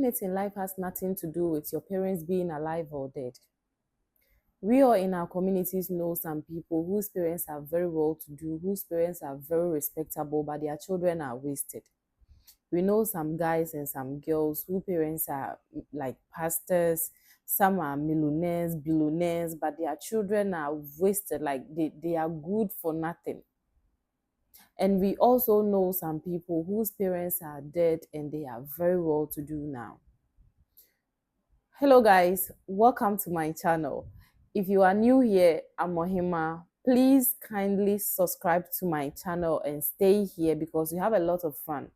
In life has nothing to do with your parents being alive or dead. We all in our communities know some people whose parents are very well to do, whose parents are very respectable, but their children are wasted. We know some guys and some girls whose parents are like pastors, some are millionaires, billionaires, but their children are wasted, like they are good for nothing. And we also know some people whose parents are dead and they are very well to do now. Hello guys, welcome to my channel. If you are new here, I'm Mohima. Please kindly subscribe to my channel and stay here because we have a lot of fun.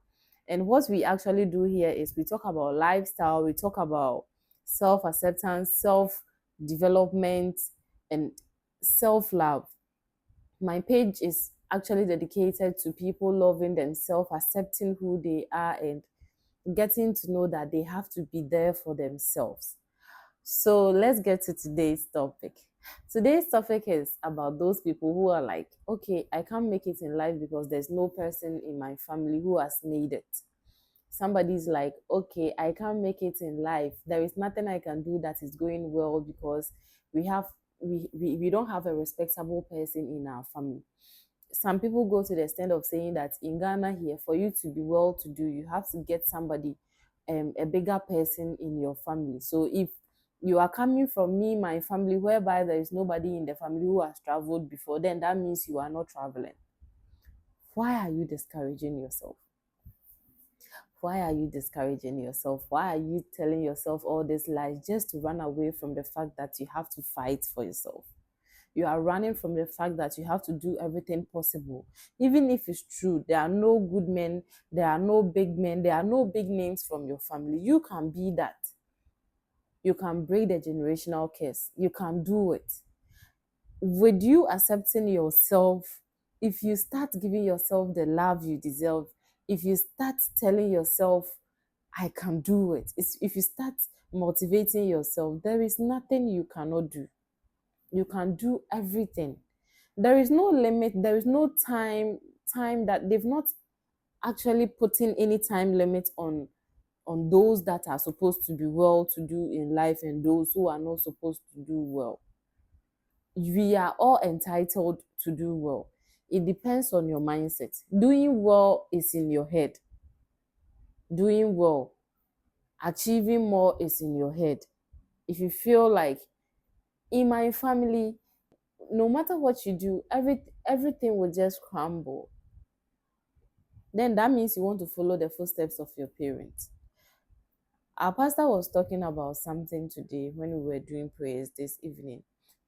And what we actually do here is we talk about lifestyle, we talk about self-acceptance, self-development, and self-love. My page is actually dedicated to people loving themselves, accepting who they are, and getting to know that they have to be there for themselves. So let's get to today's topic. Today's topic is about those people who are like, okay, I can't make it in life because there's no person in my family who has made it. Somebody's like, okay, I can't make it in life. There is nothing I can do that is going well because we don't have a respectable person in our family. Some people go to the extent of saying that in Ghana here, for you to be well to do, you have to get somebody, a bigger person in your family. So if you are coming from me, my family, whereby there is nobody in the family who has traveled before, then that means you are not traveling. Why are you discouraging yourself? Why are you discouraging yourself? Why are you telling yourself all these lies just to run away from the fact that you have to fight for yourself? You are running from the fact that you have to do everything possible. Even if it's true, there are no good men, there are no big men, there are no big names from your family. You can be that. You can break the generational curse. You can do it. With you accepting yourself, if you start giving yourself the love you deserve, if you start telling yourself, I can do it, if you start motivating yourself, there is nothing you cannot do. You can do everything. There is no limit, there is no time that they've not actually put in any time limit on those that are supposed to be well to do in life and those who are not supposed to do well. We are all entitled to do well. It depends on your mindset. Doing well is in your head. Doing well, achieving more is in your head. If you feel like, in my family, no matter what you do, everything will just crumble, then that means you want to follow the footsteps of your parents. Our pastor was talking about something today when we were doing prayers this evening.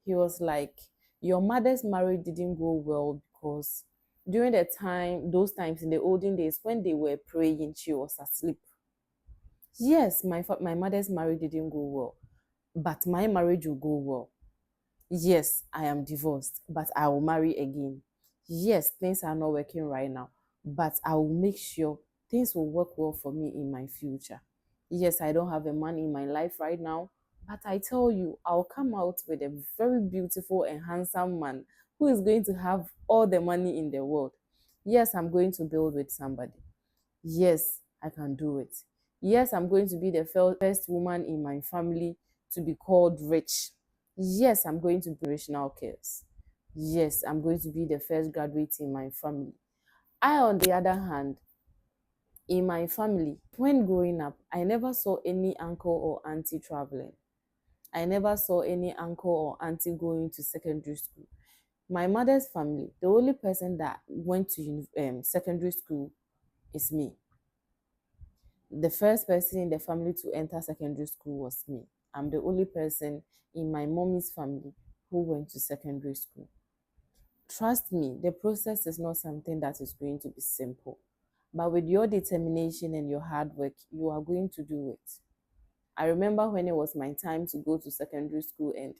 He was like, your mother's marriage didn't go well because during those times in the olden days when they were praying, she was asleep. Yes, my mother's marriage didn't go well, but my marriage will go well. Yes, I am divorced, but I will marry again. Yes, things are not working right now, but I will make sure things will work well for me in my future. Yes, I don't have a man in my life right now, but I tell you, I'll come out with a very beautiful and handsome man who is going to have all the money in the world. Yes, I'm going to build with somebody. Yes, I can do it. Yes, I'm going to be the first woman in my family to be called rich. Yes, I'm going to be rational cares. Yes, I'm going to be the first graduate in my family. I, on the other hand, in my family, when growing up, I never saw any uncle or auntie traveling. I never saw any uncle or auntie going to secondary school. My mother's family, the only person that went to secondary school is me. The first person in the family to enter secondary school was me. I'm the only person in my mommy's family who went to secondary school. Trust me, the process is not something that is going to be simple. But with your determination and your hard work, you are going to do it. I remember when it was my time to go to secondary school and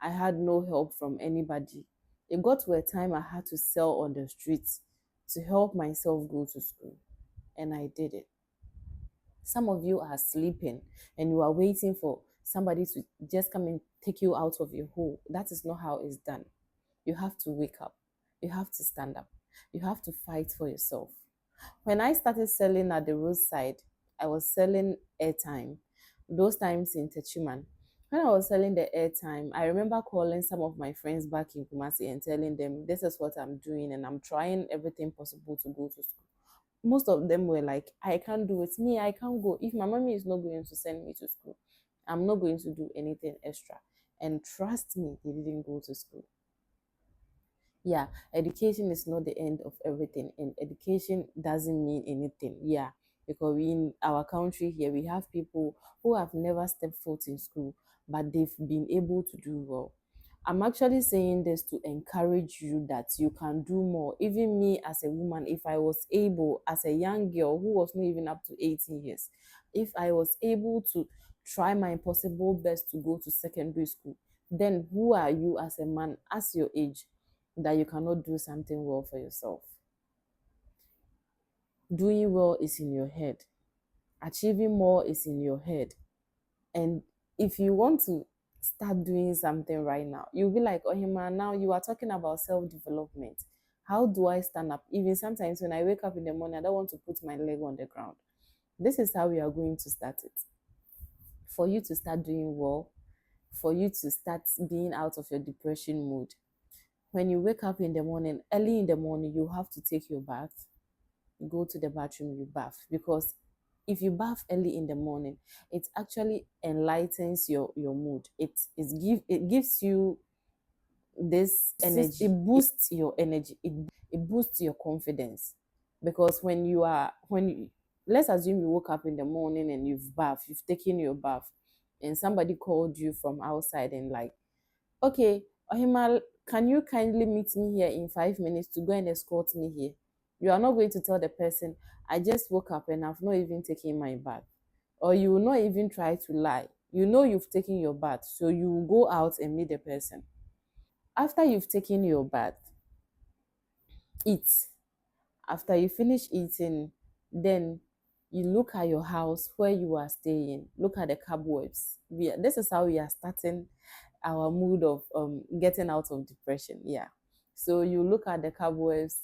I had no help from anybody. It got to a time I had to sell on the streets to help myself go to school. And I did it. Some of you are sleeping and you are waiting for somebody to just come and take you out of your hole. That is not how it's done. You have to wake up. You have to stand up. You have to fight for yourself. When I started selling at the roadside, I was selling airtime. Those times in Techiman. When I was selling the airtime, I remember calling some of my friends back in Kumasi and telling them this is what I'm doing and I'm trying everything possible to go to school. Most of them were like, I can't do it. Me, I can't go. If my mommy is not going to send me to school, I'm not going to do anything extra. And trust me, they didn't go to school. Yeah, education is not the end of everything, and education doesn't mean anything. Yeah, because we in our country here we have people who have never stepped foot in school, but they've been able to do well. I'm actually saying this to encourage you that you can do more. Even me as a woman, if I was able, as a young girl who was not even up to 18 years, if I was able to try my possible best to go to secondary school, then who are you as a man, as your age, that you cannot do something well for yourself? Doing well is in your head, achieving more is in your head. And if you want to start doing something right now, you'll be like, oh, man, now you are talking about self development. How do I stand up? Even sometimes when I wake up in the morning, I don't want to put my leg on the ground. This is how we are going to start it. For you to start doing well, for you to start being out of your depression mood, when you wake up in the morning, early in the morning, you have to take your bath. You go to the bathroom, you bath. Because if you bath early in the morning, it actually enlightens your mood. It gives you this energy. It boosts your energy. It boosts your confidence. Because when you, let's assume you woke up in the morning and you've taken your bath, and somebody called you from outside and like, okay, Ohimal, can you kindly meet me here in 5 minutes to go and escort me here? You are not going to tell the person, I just woke up and I've not even taken my bath. Or you will not even try to lie. You know you've taken your bath, so you will go out and meet the person. After you've taken your bath, eat. After you finish eating, then you look at your house where you are staying, look at the cobwebs. This is how we are starting our mood of getting out of depression. Yeah. So you look at the cobwebs,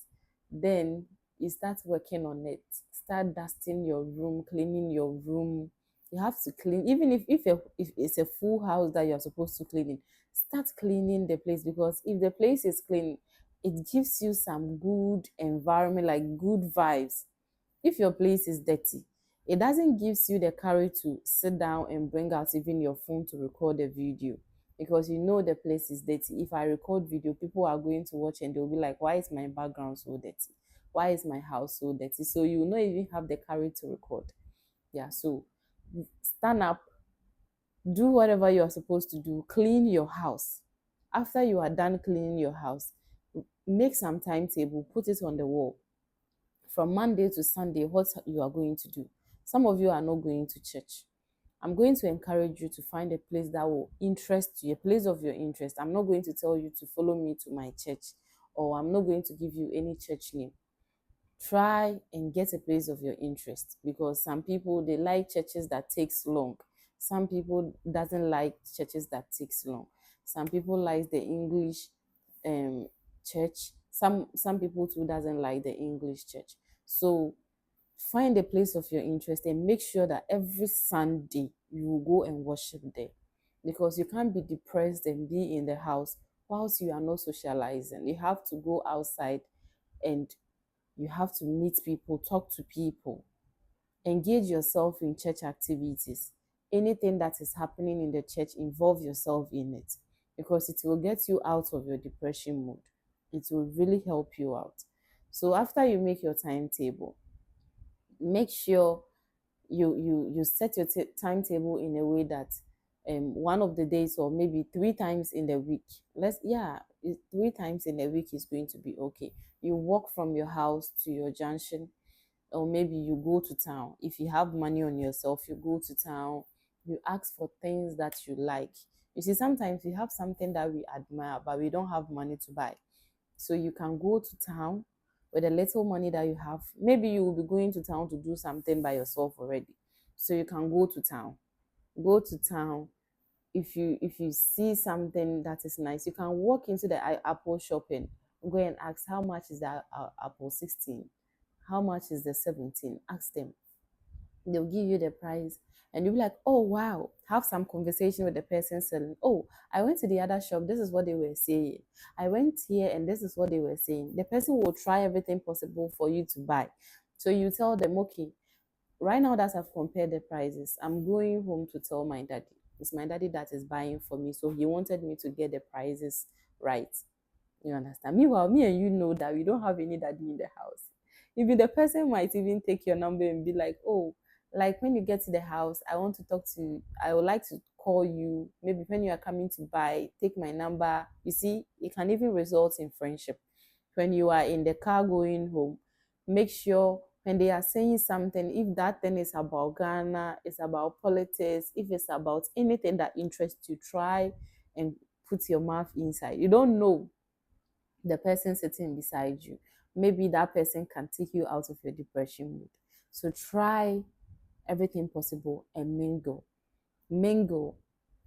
then you start working on it. Start dusting your room, cleaning your room. You have to clean, even if it's a full house that you're supposed to clean it, start cleaning the place, because if the place is clean, it gives you some good environment, like good vibes. If your place is dirty, it doesn't gives you the courage to sit down and bring out even your phone to record a video, because you know the place is dirty. If I record video, people are going to watch and they'll be like, why is my background so dirty? Why is my house so dirty? So you will not even have the courage to record. Yeah, so stand up, do whatever you are supposed to do, clean your house. After you are done cleaning your house, make some timetable, put it on the wall. From Monday to Sunday, what you are going to do. Some of you are not going to church. I'm going to encourage you to find a place that will interest you, a place of your interest. I'm not going to tell you to follow me to my church, or I'm not going to give you any church name. Try and get a place of your interest, because some people, they like churches that takes long. Some people doesn't like churches that takes long. Some people like the English church. Some people too doesn't like the English church. So find a place of your interest and make sure that every Sunday you will go and worship there, because you can't be depressed and be in the house whilst you are not socializing. You have to go outside, and you have to meet people, talk to people, engage yourself in church activities. Anything that is happening in the church, involve yourself in it, because it will get you out of your depression mood. It will really help you out. So after you make your timetable, make sure you set your timetable in a way that one of the days, or maybe 3 times in the week, 3 times in a week is going to be okay. You walk from your house to your junction, or maybe you go to town. If you have money on yourself, you go to town, you ask for things that you like. You see, sometimes we have something that we admire but we don't have money to buy, so you can go to town with the little money that you have. Maybe you will be going to town to do something by yourself already. So you can go to town. Go to town. If you see something that is nice, you can walk into the Apple shopping. Go and ask, how much is that Apple 16? How much is the 17? Ask them. They'll give you the price, and you'll be like, oh wow, have some conversation with the person selling. Oh, I went to the other shop, this is what they were saying. I went here and this is what they were saying. The person will try everything possible for you to buy. So you tell them, okay, right now that I've compared the prices, I'm going home to tell my daddy. It's my daddy that is buying for me, so he wanted me to get the prices right. You understand? Meanwhile, me and you know that we don't have any daddy in the house. Even the person might even take your number and be like, oh, like when you get to the house, I want to talk to you. I would like to call you. Maybe when you are coming to buy, take my number. You see, it can even result in friendship. When you are in the car going home, make sure when they are saying something, if that thing is about Ghana, it's about politics, if it's about anything that interests you, try and put your mouth inside. You don't know the person sitting beside you. Maybe that person can take you out of your depression mood. So try everything possible and mingle. Mingle,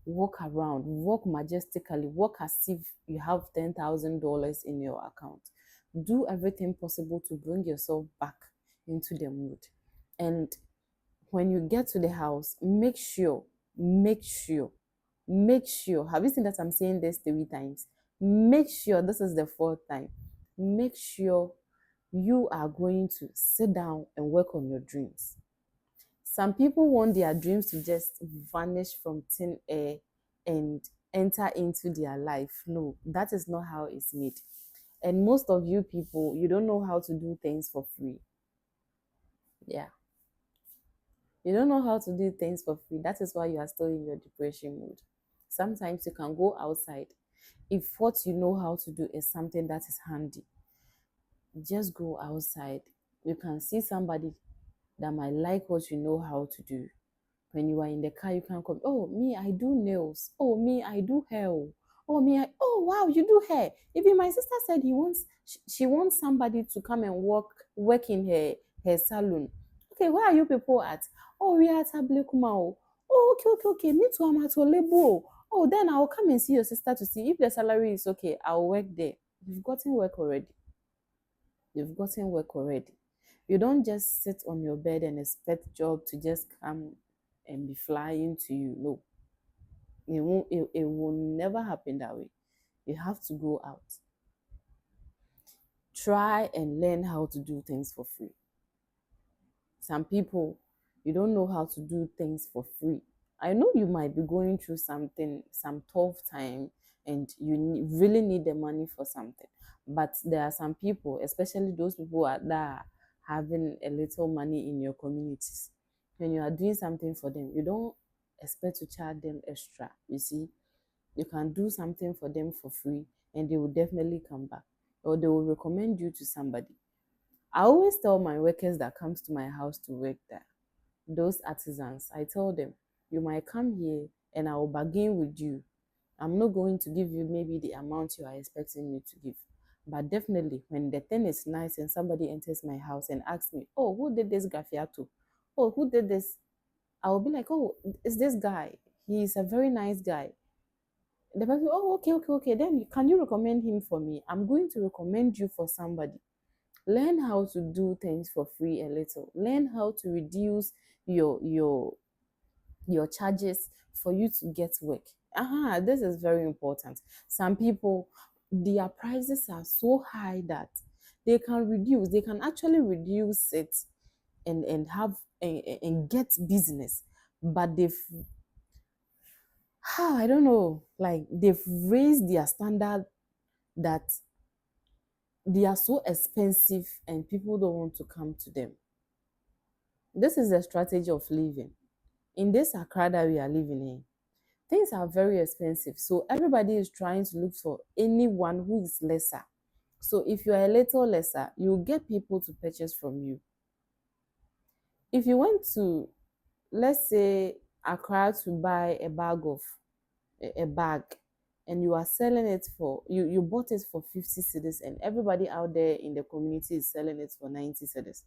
walk around, walk majestically, walk as if you have $10,000 in your account. Do everything possible to bring yourself back into the mood. And when you get to the house, make sure, make sure. Have you seen that I'm saying this 3 times? Make sure, this is the fourth time. Make sure you are going to sit down and work on your dreams. Some people want their dreams to just vanish from thin air and enter into their life. No, that is not how it's made. And most of you people, you don't know how to do things for free. Yeah. You don't know how to do things for free. That is why you are still in your depression mood. Sometimes you can go outside. If what you know how to do is something that is handy, just go outside. You can see somebody that might like what you know how to do. When you are in the car, you can come, oh, me, I do nails. Oh, me, I do hair. Oh, me, oh, wow, you do hair. Even my sister said she wants somebody to come and work in her salon. Okay, where are you people at? Oh, we are at Ablekuma. Oh, okay. Me too, I'm at Olebo. Oh, then I'll come and see your sister to see if the salary is okay. I'll work there. You've gotten work already. You've gotten work already. You don't just sit on your bed and expect job to just come and be flying to you. No, it will never happen that way. You have to go out. Try and learn how to do things for free. Some people, you don't know how to do things for free. I know you might be going through something, some tough time, and you really need the money for something. But there are some people, especially those people that are having a little money in your communities. When you are doing something for them, you don't expect to charge them extra. You see, you can do something for them for free, and they will definitely come back, or they will recommend you to somebody. I always tell my workers that comes to my house to work there, those artisans, I tell them, you might come here and I will bargain with you. I'm not going to give you maybe the amount you are expecting me to give. But definitely, when the thing is nice and somebody enters my house and asks me, oh, who did this graffiato? Oh, who did this? I will be like, oh, it's this guy. He's a very nice guy. The person, oh, okay. Then can you recommend him for me? I'm going to recommend you for somebody. Learn how to do things for free a little. Learn how to reduce your your your charges for you to get work. This is very important. Some people, their prices are so high that they can actually reduce it and have and get business, but I don't know, like they've raised their standard that they are so expensive and people don't want to come to them. This is a strategy of living. In this Accra that we are living in, things are very expensive. So everybody is trying to look for anyone who is lesser. So if you are a little lesser, you get people to purchase from you. If you went to, let's say, Accra to buy a bag, and you are selling it for you bought it for 50 cedis, and everybody out there in the community is selling it for 90 cedis,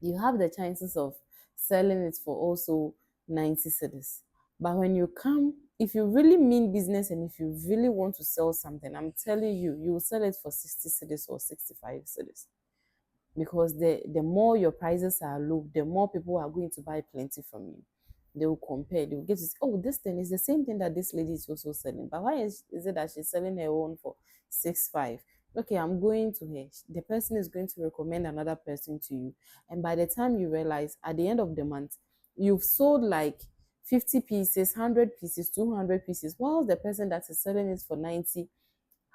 you have the chances of selling it for also 90 cedis. But when you come, if you really mean business and if you really want to sell something, I'm telling you, you will sell it for 60 cedis or 65 cedis. because the more your prices are low, the more people are going to buy plenty from you. They will compare, they will get to say, oh, this thing is the same thing that this lady is also selling, but why is it that she's selling her own for 6.5? Okay, I'm going to her. The person is going to recommend another person to you, and by the time you realize, at the end of the month, you've sold like 50 pieces, 100 pieces, 200 pieces, while the person that is selling it for 90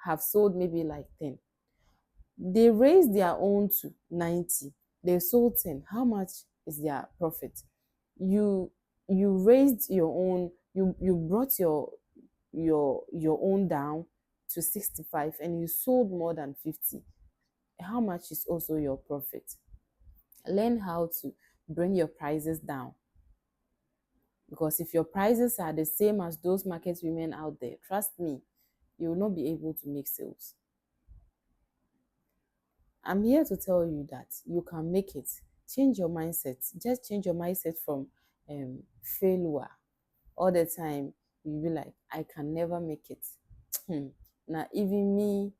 have sold maybe like 10. They raised their own to 90. They sold 10. How much is their profit? You you raised your own, you brought your own down to 65 and you sold more than 50. How much is also your profit? Learn how to bring your prices down, because if your prices are the same as those market women out there, trust me, you will not be able to make sales. I'm here to tell you that you can make it. Change your mindset. Just change your mindset from failure. All the time, you be like, I can never make it. Now, even me,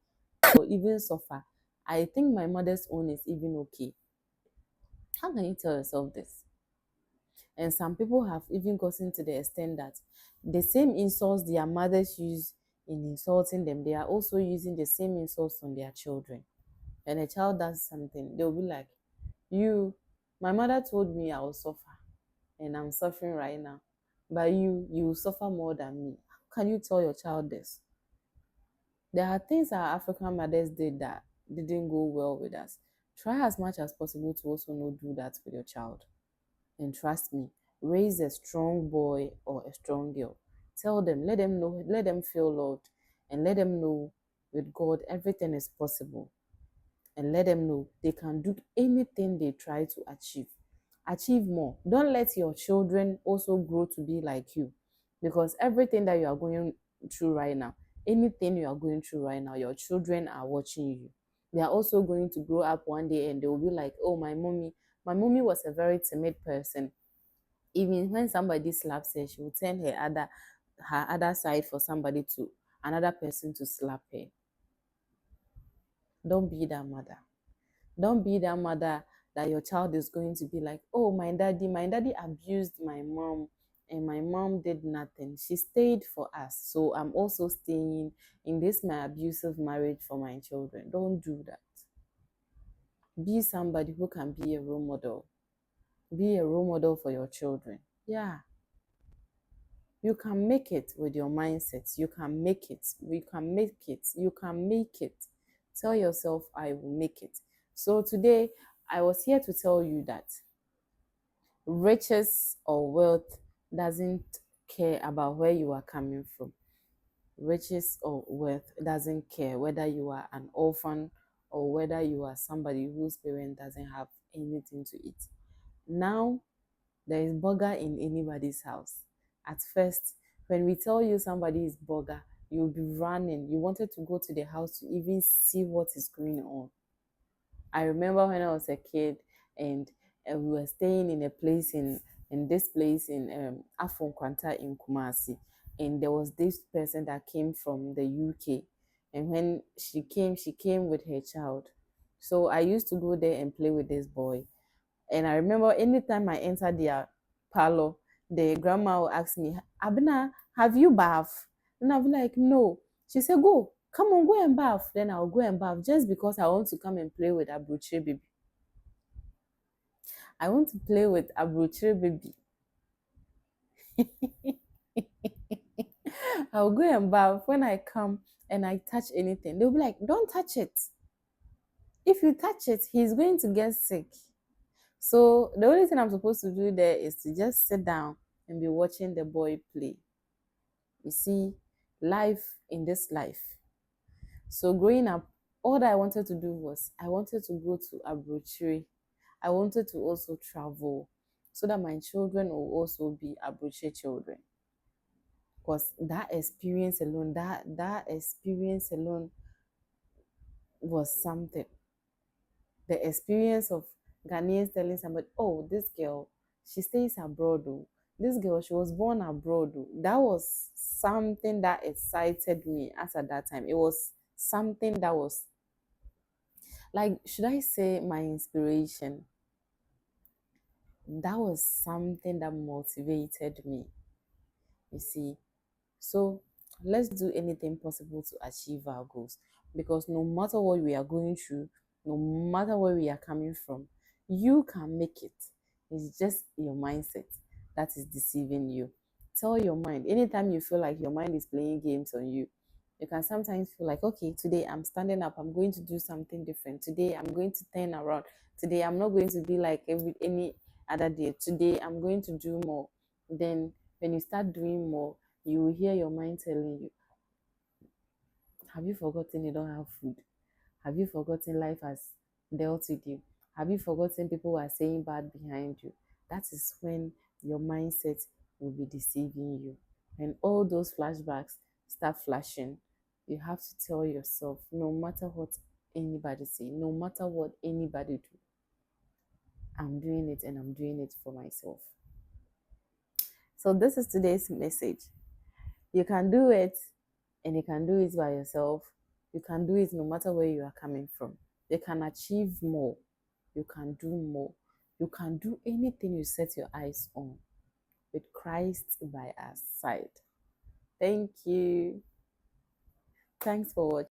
or even suffer. I think my mother's own is even okay. How can you tell yourself this? And some people have even gotten to the extent that the same insults their mothers use in insulting them, they are also using the same insults on their children. When a child does something, they'll be like, you, my mother told me I will suffer, and I'm suffering right now. But you will suffer more than me. How can you tell your child this? There are things our African mothers did that didn't go well with us. Try as much as possible to also not do that with your child. And trust me, raise a strong boy or a strong girl. Tell them, let them know, let them feel loved, and let them know with God everything is possible. And let them know they can do anything they try to achieve. Achieve more. Don't let your children also grow to be like you, because everything that you are going through right now, anything you are going through right now, your children are watching you. They are also going to grow up one day and they will be like, oh, my mommy was a very timid person. Even when somebody slaps her, she will turn her other side for somebody to another person to slap her. Don't be that mother. Don't be that mother that your child is going to be like, oh, my daddy abused my mom and my mom did nothing. She stayed for us. So I'm also staying in this my abusive marriage for my children. Don't do that. Be somebody who can be a role model. Be a role model for your children. Yeah. You can make it with your mindset. You can make it. We can make it. You can make it. Tell yourself, I will make it. So today, I was here to tell you that riches or wealth doesn't care about where you are coming from. Riches or wealth doesn't care whether you are an orphan or whether you are somebody whose parent doesn't have anything to eat. Now, there is burger in anybody's house. At first, when we tell you somebody is burger, you'll be running. You wanted to go to the house to even see what is going on. I remember when I was a kid and we were staying in a place in this place in Afonkwanta in Kumasi, and there was this person that came from the UK, and when she came with her child. So I used to go there and play with this boy, and I remember anytime I entered their parlor, the grandma would ask me, Abna, have you bath? And I'll be like, no. She said, go, come on, go and bath. Then I'll go and bath just because I want to come and play with Abruche baby. I want to play with Abruche baby. I'll go and bath. When I come and I touch anything, they'll be like, don't touch it. If you touch it, he's going to get sick. So the only thing I'm supposed to do there is to just sit down and be watching the boy play. You see, life in this life. So growing up, all that I wanted to do was I wanted to go to Abrochire. I wanted to also travel so that my children will also be Abrochire children. Because that experience alone was something. The experience of Ghanaians telling somebody, oh, this girl, she stays abroad. Oh. This girl, she was born abroad. Oh. That was something that excited me as at that time. It was something that was Like, should I say my inspiration? That was something that motivated me, you see. So let's do anything possible to achieve our goals, because no matter what we are going through, no matter where we are coming from, you can make it. It's just your mindset that is deceiving you. Tell your mind, anytime you feel like your mind is playing games on you, you can sometimes feel like, okay, today I'm standing up, I'm going to do something different. Today I'm going to turn around. Today I'm not going to be like any other day. Today I'm going to do more. Then when you start doing more, you will hear your mind telling you, have you forgotten you don't have food? Have you forgotten life has dealt with you? Have you forgotten people are saying bad behind you? That is when your mindset will be deceiving you. And all those flashbacks start flashing. You have to tell yourself, no matter what anybody say, no matter what anybody do, I'm doing it and I'm doing it for myself. So this is today's message. You can do it, and you can do it by yourself. You can do it no matter where you are coming from. You can achieve more. You can do more. You can do anything you set your eyes on with Christ by our side. Thank you. Thanks for watching.